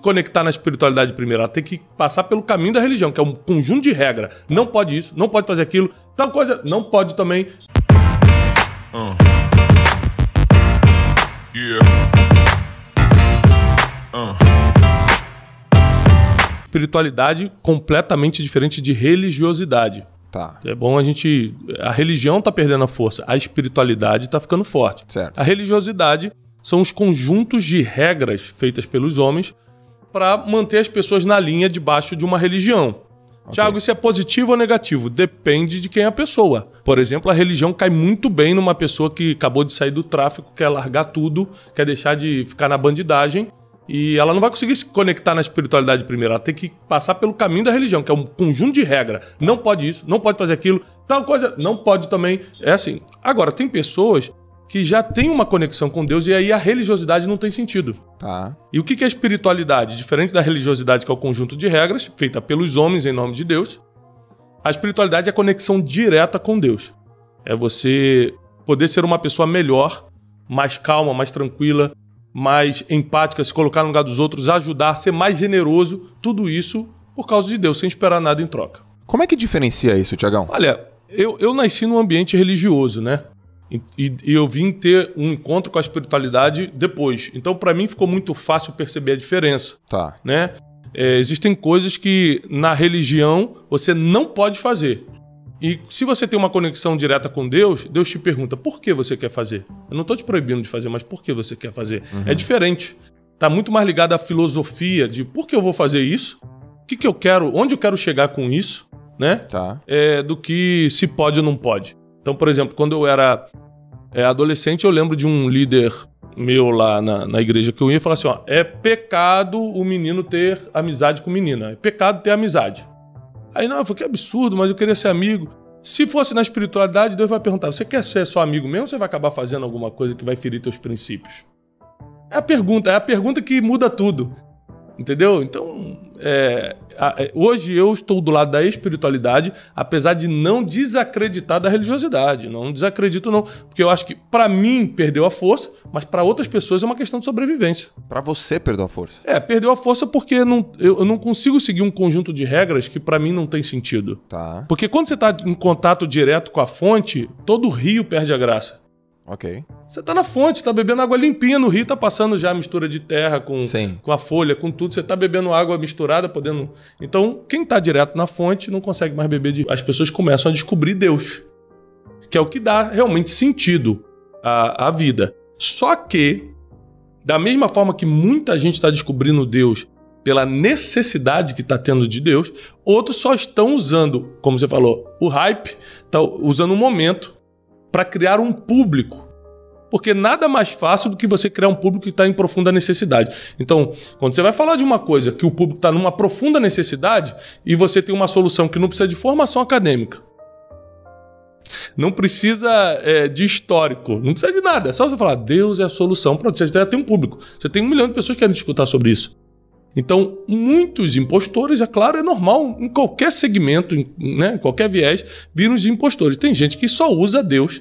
conectar na espiritualidade primeiro. Ela tem que passar pelo caminho da religião, que é um conjunto de regras. Não pode isso, não pode fazer aquilo, tal coisa, não pode também. Espiritualidade completamente diferente de religiosidade. Tá. É bom a religião tá perdendo a força, a espiritualidade tá ficando forte. Certo. A religiosidade são os conjuntos de regras feitas pelos homens para manter as pessoas na linha debaixo de uma religião. Okay. Tiago, isso é positivo ou negativo? Depende de quem é a pessoa. Por exemplo, a religião cai muito bem numa pessoa que acabou de sair do tráfico, quer largar tudo, quer deixar de ficar na bandidagem, e ela não vai conseguir se conectar na espiritualidade primeiro. Ela tem que passar pelo caminho da religião, que é um conjunto de regras. Não pode isso, não pode fazer aquilo, tal coisa, não pode também. É assim. Agora, tem pessoas que já têm uma conexão com Deus e aí a religiosidade não tem sentido. Tá. E o que é espiritualidade? Diferente da religiosidade, que é o conjunto de regras, feita pelos homens em nome de Deus, a espiritualidade é a conexão direta com Deus. É você poder ser uma pessoa melhor, mais calma, mais tranquila, mais empática, se colocar no lugar dos outros, ajudar, ser mais generoso, tudo isso por causa de Deus, sem esperar nada em troca. Como é que diferencia isso, Tiagão? Olha, eu nasci num ambiente religioso, né? E eu vim ter um encontro com a espiritualidade depois. Então, para mim, ficou muito fácil perceber a diferença. Tá. Né? Existem coisas que na religião você não pode fazer. E se você tem uma conexão direta com Deus, Deus te pergunta, por que você quer fazer? Eu não estou te proibindo de fazer, mas por que você quer fazer? Uhum. É diferente. Está muito mais ligado à filosofia de por que eu vou fazer isso? O que eu quero? Onde eu quero chegar com isso? Né? Tá. Do que se pode ou não pode. Então, por exemplo, quando eu era adolescente, eu lembro de um líder meu lá na igreja que eu ia falar assim, ó, é pecado o menino ter amizade com menina, é pecado ter amizade. Aí não, eu falei, que absurdo, mas eu queria ser amigo. Se fosse na espiritualidade, Deus vai perguntar, você quer ser só amigo mesmo ou você vai acabar fazendo alguma coisa que vai ferir teus princípios? É a pergunta que muda tudo. Entendeu? Então, hoje eu estou do lado da espiritualidade, apesar de não desacreditar da religiosidade. Não desacredito, não. Porque eu acho que, para mim, perdeu a força, mas para outras pessoas é uma questão de sobrevivência. Para você, perdeu a força? Perdeu a força porque eu não consigo seguir um conjunto de regras que, para mim, não tem sentido. Tá. Porque quando você está em contato direto com a fonte, todo rio perde a graça. Ok. Você tá na fonte, tá bebendo água limpinha no rio, tá passando já a mistura de terra com a folha, com tudo. Você tá bebendo água misturada, podendo... Então, quem tá direto na fonte não consegue mais beber. As pessoas começam a descobrir Deus, que é o que dá realmente sentido à vida. Só que, da mesma forma que muita gente está descobrindo Deus pela necessidade que está tendo de Deus, outros só estão usando, como você falou, o hype, tá usando um momento para criar um público. Porque nada mais fácil do que você criar um público que está em profunda necessidade. Então, quando você vai falar de uma coisa que o público está numa profunda necessidade e você tem uma solução que não precisa de formação acadêmica, não precisa de histórico, não precisa de nada. É só você falar, Deus é a solução. Pronto, você já tem um público. Você tem 1 milhão de pessoas que querem escutar sobre isso. Então, muitos impostores, é claro, é normal, em qualquer segmento, né, em qualquer viés, viram os impostores. Tem gente que só usa Deus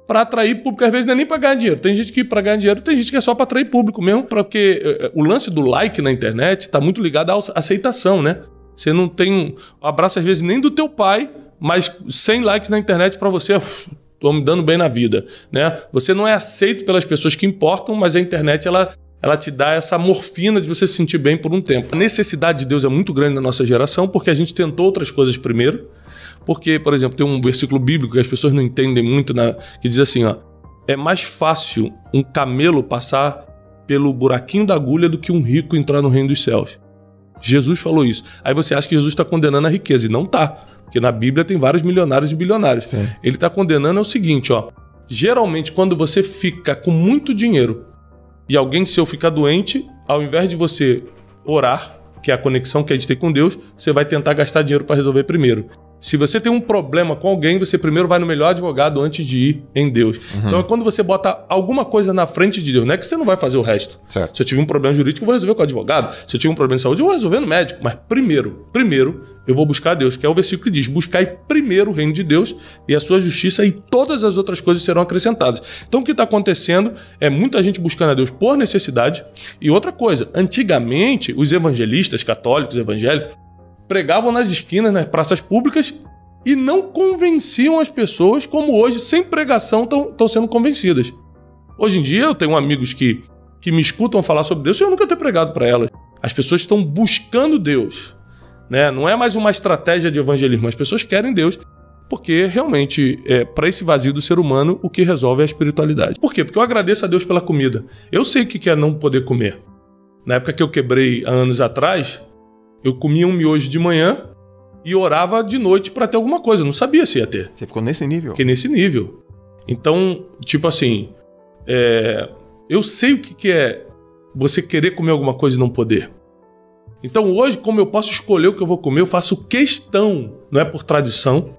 para atrair público, às vezes não é nem para ganhar dinheiro. Tem gente que para ganhar dinheiro, tem gente que é só para atrair público mesmo, porque o lance do like na internet está muito ligado à aceitação, né? Você não tem um abraço, às vezes, nem do teu pai, mas 100 likes na internet para você, tô me dando bem na vida, né? Você não é aceito pelas pessoas que importam, mas a internet, ela te dá essa morfina de você se sentir bem por um tempo. A necessidade de Deus é muito grande na nossa geração, porque a gente tentou outras coisas primeiro. Porque, por exemplo, tem um versículo bíblico que as pessoas não entendem muito, que diz assim, ó, é mais fácil um camelo passar pelo buraquinho da agulha do que um rico entrar no reino dos céus. Jesus falou isso. Aí você acha que Jesus está condenando a riqueza, e não está. Porque na Bíblia tem vários milionários e bilionários. Sim. Ele está condenando o seguinte, ó, geralmente quando você fica com muito dinheiro e alguém seu fica doente, ao invés de você orar, que é a conexão que a gente tem com Deus, você vai tentar gastar dinheiro para resolver primeiro. Se você tem um problema com alguém, você primeiro vai no melhor advogado antes de ir em Deus. Uhum. Então é quando você bota alguma coisa na frente de Deus. Não é que você não vai fazer o resto. Certo. Se eu tive um problema jurídico, eu vou resolver com o advogado. Se eu tive um problema de saúde, eu vou resolver no médico. Mas primeiro eu vou buscar a Deus, que é o versículo que diz: buscai primeiro o reino de Deus e a sua justiça, e todas as outras coisas serão acrescentadas. Então o que está acontecendo é muita gente buscando a Deus por necessidade. E outra coisa, antigamente os evangelistas católicos, evangélicos, pregavam nas esquinas, nas praças públicas, e não convenciam as pessoas como hoje, sem pregação, estão sendo convencidas. Hoje em dia eu tenho amigos que me escutam falar sobre Deus sem eu nunca ter pregado para elas. As pessoas estão buscando Deus, né? Não é mais uma estratégia de evangelismo. As pessoas querem Deus porque realmente, para esse vazio do ser humano, o que resolve é a espiritualidade. Por quê? Porque eu agradeço a Deus pela comida. Eu sei o que é não poder comer. Na época que eu quebrei há anos atrás, eu comia um miojo de manhã e orava de noite para ter alguma coisa. Eu não sabia se ia ter. Você ficou nesse nível? Fiquei nesse nível. Então, tipo assim, eu sei o que é você querer comer alguma coisa e não poder. Então hoje, como eu posso escolher o que eu vou comer, eu faço questão, não é por tradição,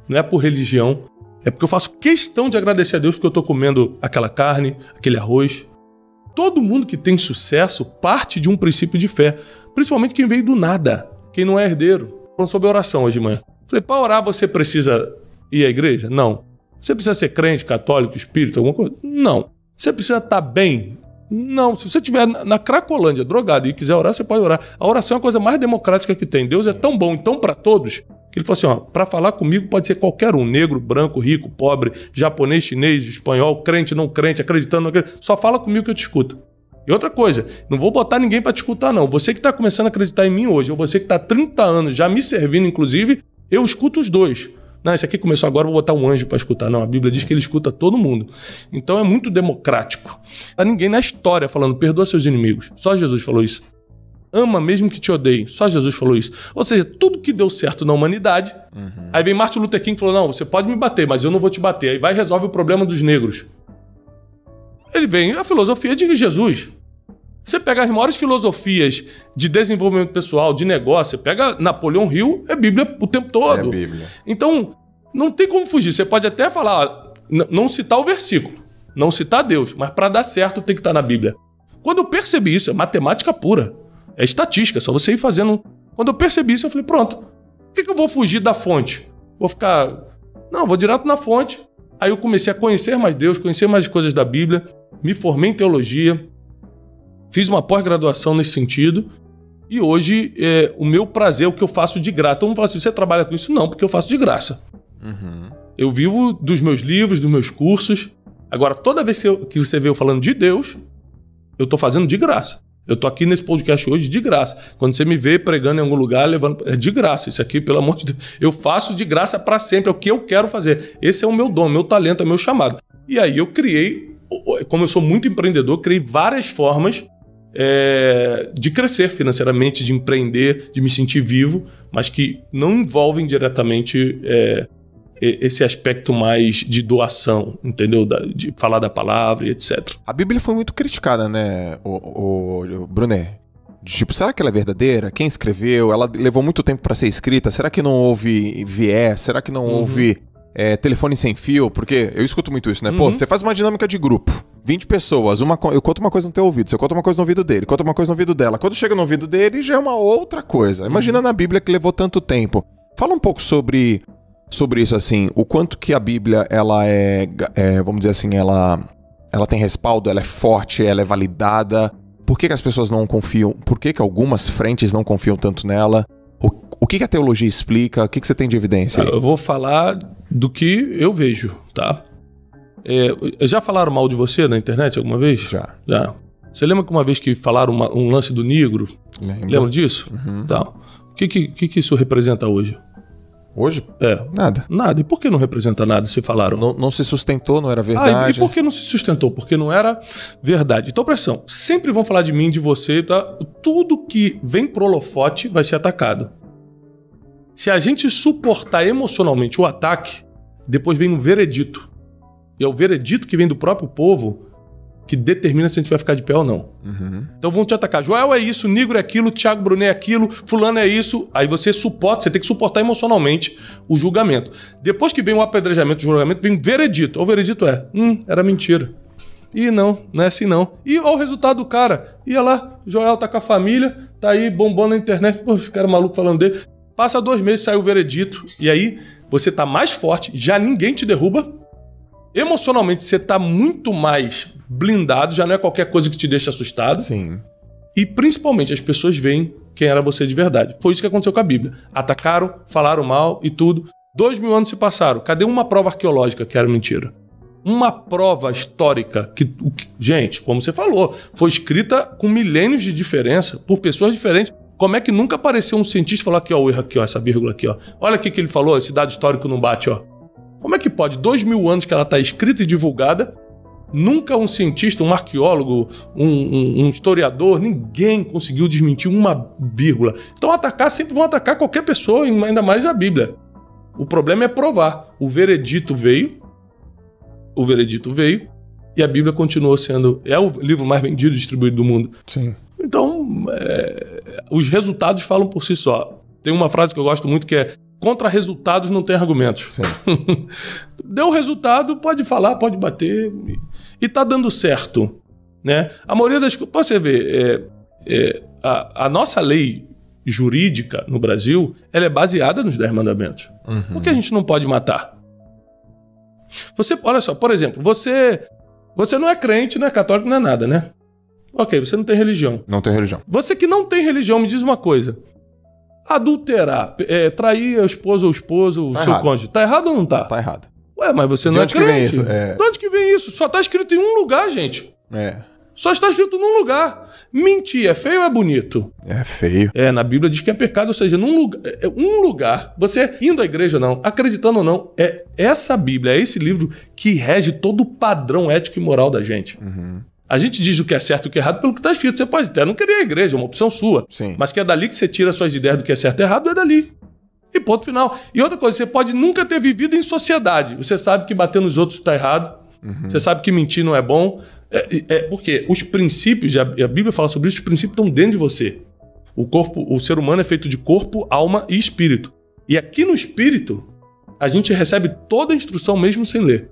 não é por religião, é porque eu faço questão de agradecer a Deus porque eu estou comendo aquela carne, aquele arroz. Todo mundo que tem sucesso parte de um princípio de fé, principalmente quem veio do nada, quem não é herdeiro. Falando sobre oração hoje de manhã. Falei, para orar você precisa ir à igreja? Não. Você precisa ser crente, católico, espírita, alguma coisa? Não. Você precisa estar bem? Não. Se você estiver na Cracolândia, drogado, e quiser orar, você pode orar. A oração é a coisa mais democrática que tem. Deus é tão bom e tão para todos, que ele falou assim, para falar comigo pode ser qualquer um, negro, branco, rico, pobre, japonês, chinês, espanhol, crente, não crente, acreditando, não acreditando. Só fala comigo que eu te escuto. E outra coisa, não vou botar ninguém para te escutar, não. Você que está começando a acreditar em mim hoje, ou você que está há 30 anos já me servindo, inclusive, eu escuto os dois. Não, esse aqui começou agora, vou botar um anjo para escutar. Não, a Bíblia diz que ele escuta todo mundo. Então é muito democrático. Não há ninguém na história falando, perdoa seus inimigos. Só Jesus falou isso. Ama mesmo que te odeiem. Só Jesus falou isso. Ou seja, tudo que deu certo na humanidade. Aí vem Martin Luther King e falou, não, você pode me bater, mas eu não vou te bater. Aí vai e resolve o problema dos negros. Ele vem, a filosofia de Jesus. Você pega as maiores filosofias de desenvolvimento pessoal, de negócio, você pega Napoleão Hill, é Bíblia o tempo todo. É Bíblia. Então, não tem como fugir. Você pode até falar, não citar o versículo, não citar Deus, mas para dar certo tem que estar na Bíblia. Quando eu percebi isso, é matemática pura, é estatística, só você ir fazendo. Quando eu percebi isso, eu falei, pronto, por que eu vou fugir da fonte? Vou ficar... Não, vou direto na fonte. Aí eu comecei a conhecer mais Deus, conhecer mais coisas da Bíblia, me formei em teologia, fiz uma pós-graduação nesse sentido e hoje o meu prazer é o que eu faço de graça. Todo mundo fala assim, você trabalha com isso? Não, porque eu faço de graça. Eu vivo dos meus livros, dos meus cursos. Agora, toda vez que você vê eu falando de Deus, eu estou fazendo de graça. Eu estou aqui nesse podcast hoje de graça. Quando você me vê pregando em algum lugar, levando... É de graça. Isso aqui, pelo amor de Deus. Eu faço de graça para sempre. É o que eu quero fazer. Esse é o meu dom, meu talento, é o meu chamado. E aí eu criei, como eu sou muito empreendedor, criei várias formas de crescer financeiramente, de empreender, de me sentir vivo, mas que não envolvem diretamente esse aspecto mais de doação, entendeu? De falar da palavra e etc. A Bíblia foi muito criticada, né, Brunet? Tipo, será que ela é verdadeira? Quem escreveu? Ela levou muito tempo para ser escrita? Será que não houve viés? Será que não houve telefone sem fio? Porque eu escuto muito isso, né? Pô, você faz uma dinâmica de grupo. 20 pessoas, eu conto uma coisa no teu ouvido, você conta uma coisa no ouvido dele, conta uma coisa no ouvido dela. Quando chega no ouvido dele, já é uma outra coisa. Imagina na Bíblia que levou tanto tempo. Fala um pouco sobre isso, assim, o quanto que a Bíblia, ela vamos dizer assim, ela tem respaldo, ela é forte, ela é validada. Por que as pessoas não confiam? Por que algumas frentes não confiam tanto nela? O que a teologia explica? O que você tem de evidência aí? Eu vou falar do que eu vejo, tá? Já falaram mal de você na internet alguma vez? Já. Você lembra que uma vez que falaram um lance do negro? Lembro. Lembra disso? Tá. O que isso representa hoje? Hoje? Nada. Nada. E por que não representa nada, se falaram? Não se sustentou, não era verdade. E por que não se sustentou? Porque não era verdade. Então, presta atenção. Sempre vão falar de mim, de você, tá? Tudo que vem pro holofote vai ser atacado. Se a gente suportar emocionalmente o ataque, depois vem um veredito. E é o veredito que vem do próprio povo que determina se a gente vai ficar de pé ou não. Então vão te atacar. Joel é isso, Negro é aquilo, Thiago Brunet é aquilo, fulano é isso. Aí você tem que suportar emocionalmente o julgamento. Depois que vem o apedrejamento, o julgamento, vem o veredito. O veredito era mentira. E não é assim não. E olha o resultado do cara. Ia lá, Joel tá com a família, tá aí bombando na internet, pô, os caras malucos falando dele. Passa 2 meses, sai o veredito, e aí você tá mais forte, já ninguém te derruba. Emocionalmente, você tá muito mais blindado, já não é qualquer coisa que te deixa assustado. Sim. E principalmente as pessoas veem quem era você de verdade. Foi isso que aconteceu com a Bíblia. Atacaram, falaram mal e tudo. 2000 anos se passaram. Cadê uma prova arqueológica que era mentira? Uma prova histórica que, gente, como você falou, foi escrita com milênios de diferença por pessoas diferentes. Como é que nunca apareceu um cientista e falou aqui, ó, o erro aqui, ó, essa vírgula aqui, ó. Olha aqui que ele falou, esse dado histórico não bate, ó. Como é que pode? 2000 anos que ela está escrita e divulgada, nunca um cientista, um arqueólogo, um historiador, ninguém conseguiu desmentir uma vírgula. Então atacar, sempre vão atacar qualquer pessoa, ainda mais a Bíblia. O problema é provar. O veredito veio e a Bíblia continuou sendo... É o livro mais vendido e distribuído do mundo. Sim. Então, os resultados falam por si só. Tem uma frase que eu gosto muito que é: contra resultados não tem argumentos. Sim. Deu resultado, pode falar, pode bater. E tá dando certo. Né? A maioria das coisas... Você vê, a nossa lei jurídica no Brasil, ela é baseada nos 10 mandamentos. Uhum. Por que a gente não pode matar? Olha só, por exemplo, você não é crente, não é católico, não é nada, né? Ok, você não tem religião. Não tem religião. Você que não tem religião, me diz uma coisa. Adulterar, trair a esposa ou o esposo, o seu cônjuge, tá errado ou não tá? Tá errado. Ué, mas você não é crente. De onde que vem isso? De onde que vem isso? Só tá escrito em um lugar, gente. Só está escrito num lugar. Mentir é feio ou é bonito? É feio. Na Bíblia diz que é pecado, ou seja, um lugar, você indo à igreja ou não, acreditando ou não, é essa Bíblia, é esse livro que rege todo o padrão ético e moral da gente. Uhum. A gente diz o que é certo e o que é errado pelo que está escrito. Você pode até não querer a igreja, é uma opção sua. Sim. Mas que é dali que você tira suas ideias do que é certo e errado, é dali. E ponto final. E outra coisa, você pode nunca ter vivido em sociedade. Você sabe que bater nos outros está errado. Uhum. Você sabe que mentir não é bom. Porque os princípios, e a Bíblia fala sobre isso, os princípios estão dentro de você. O ser humano é feito de corpo, alma e espírito. E aqui no espírito, a gente recebe toda a instrução mesmo sem ler.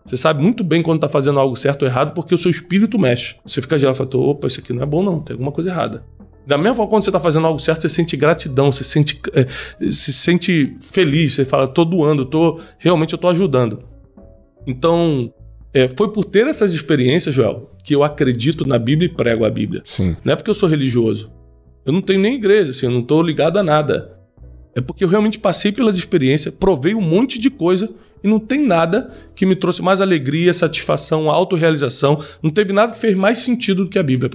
Você sabe muito bem quando está fazendo algo certo ou errado, porque o seu espírito mexe. Você fica gelado e fala, opa, isso aqui não é bom não, tem alguma coisa errada. Da mesma forma, quando você está fazendo algo certo, você sente gratidão, você se sente feliz, você fala, estou doando, realmente eu estou ajudando. Então, foi por ter essas experiências, Joel, que eu acredito na Bíblia e prego a Bíblia. Sim. Não é porque eu sou religioso. Eu não tenho nem igreja, assim, eu não estou ligado a nada. É porque eu realmente passei pelas experiências, provei um monte de coisa e não tem nada que me trouxe mais alegria, satisfação, autorrealização. Não teve nada que fez mais sentido do que a Bíblia.